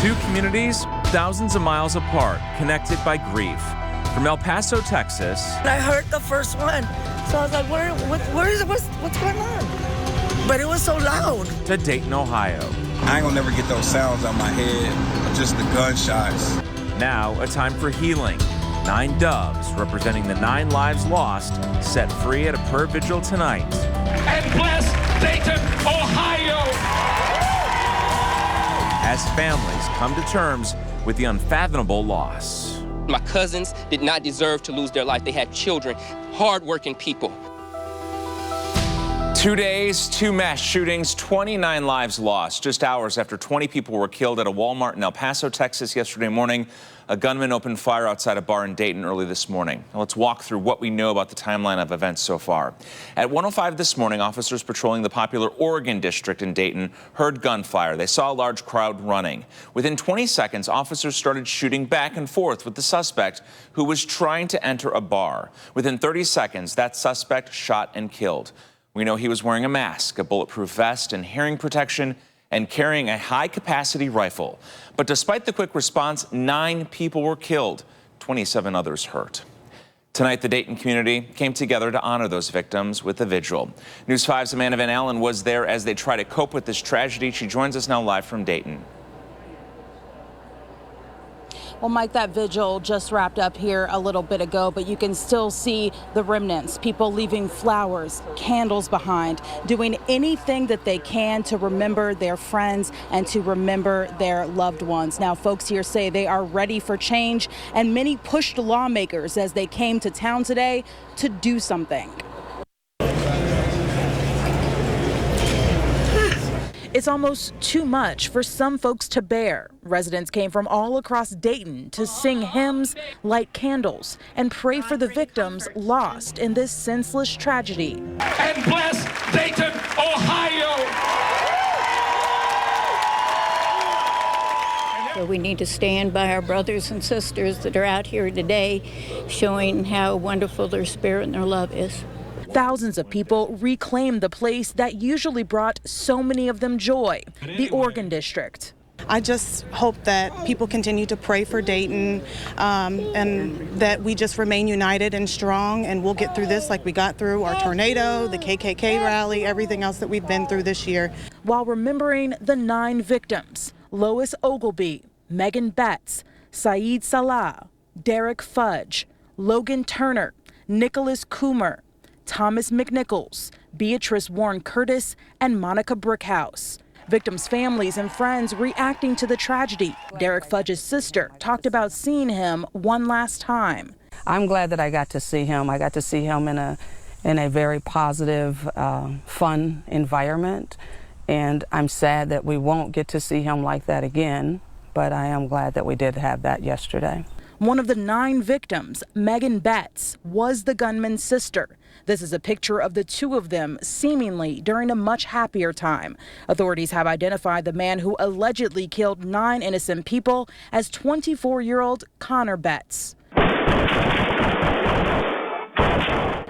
Two communities, thousands of miles apart, connected by grief. From El Paso, Texas. I heard the first one, so I was like, what's going on? But it was so loud. To Dayton, Ohio. I ain't gonna never get those sounds out my head, just the gunshots. Now, a time for healing. 9 doves, representing the 9 lives lost, set free at a prayer vigil tonight. And bless Dayton, Ohio! As families come to terms with the unfathomable loss. My cousins did not deserve to lose their life. They had children, hardworking people. 2 days, 2 mass shootings, 29 lives lost. Just hours after 20 people were killed at a Walmart in El Paso, Texas yesterday morning, a gunman opened fire outside a bar in Dayton early this morning. Now let's walk through what we know about the timeline of events so far. At 1:05 this morning, officers patrolling the popular Oregon district in Dayton heard gunfire. They saw a large crowd running. Within 20 seconds, officers started shooting back and forth with the suspect who was trying to enter a bar. Within 30 seconds, that suspect shot and killed. We know he was wearing a mask, a bulletproof vest, and hearing protection, and carrying a high-capacity rifle. But despite the quick response, 9 people were killed, 27 others hurt. Tonight, the Dayton community came together to honor those victims with a vigil. News 5's Amanda Van Allen was there as they try to cope with this tragedy. She joins us now live from Dayton. Well, Mike, that vigil just wrapped up here a little bit ago, but you can still see the remnants, people leaving flowers, candles behind, doing anything that they can to remember their friends and to remember their loved ones. Now, folks here say they are ready for change, and many pushed lawmakers as they came to town today to do something. It's almost too much for some folks to bear. Residents came from all across Dayton to sing hymns, light candles, and pray for the victims lost in this senseless tragedy. And bless Dayton, Ohio! So we need to stand by our brothers and sisters that are out here today, showing how wonderful their spirit and their love is. Thousands of people reclaimed the place that usually brought so many of them joy, the Oregon district. I just hope that people continue to pray for Dayton and that we just remain united and strong, and we'll get through this like we got through our tornado, the KKK rally, everything else that we've been through this year. While remembering the 9 victims, Lois Ogilby, Megan Betts, Saeed Salah, Derek Fudge, Logan Turner, Nicholas Coomer, Thomas McNichols, Beatrice Warren Curtis, and Monica Brickhouse. Victims' families and friends reacting to the tragedy. Derek Fudge's sister talked about seeing him one last time. I'm glad that I got to see him. I got to see him in a very positive, fun environment. And I'm sad that we won't get to see him like that again, but I am glad that we did have that yesterday. One of the 9 victims, Megan Betts, was the gunman's sister. This is a picture of the 2 of them seemingly during a much happier time. Authorities have identified the man who allegedly killed 9 innocent people as 24-year-old Connor Betts.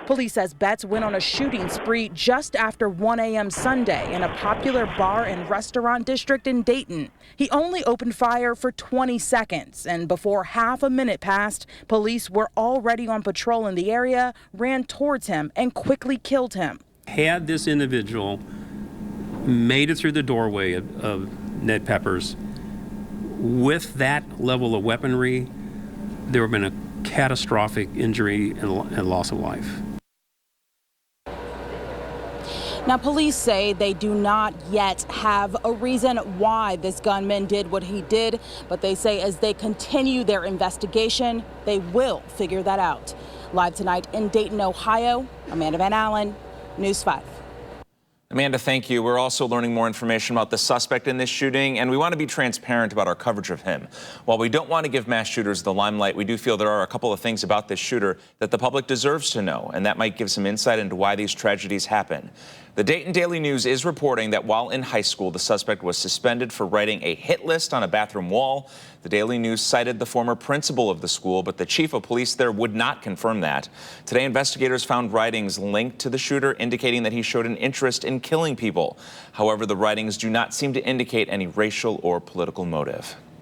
Police says Betts went on a shooting spree just after 1 a.m. Sunday in a popular bar and restaurant district in Dayton. He only opened fire for 20 seconds, and before half a minute passed, police were already on patrol in the area, ran towards him, and quickly killed him. Had this individual made it through the doorway of Ned Pepper's with that level of weaponry, there would have been a catastrophic injury and loss of life. Now, police say they do not yet have a reason why this gunman did what he did, but they say as they continue their investigation, they will figure that out. Live tonight in Dayton, Ohio, Amanda Van Allen, News 5. Amanda, thank you. We're also learning more information about the suspect in this shooting, and we want to be transparent about our coverage of him. While we don't want to give mass shooters the limelight, we do feel there are a couple of things about this shooter that the public deserves to know, and that might give some insight into why these tragedies happen. The Dayton Daily News is reporting that while in high school, the suspect was suspended for writing a hit list on a bathroom wall. The Daily News cited the former principal of the school, but the chief of police there would not confirm that. Today, investigators found writings linked to the shooter indicating that he showed an interest in killing people. However, the writings do not seem to indicate any racial or political motive.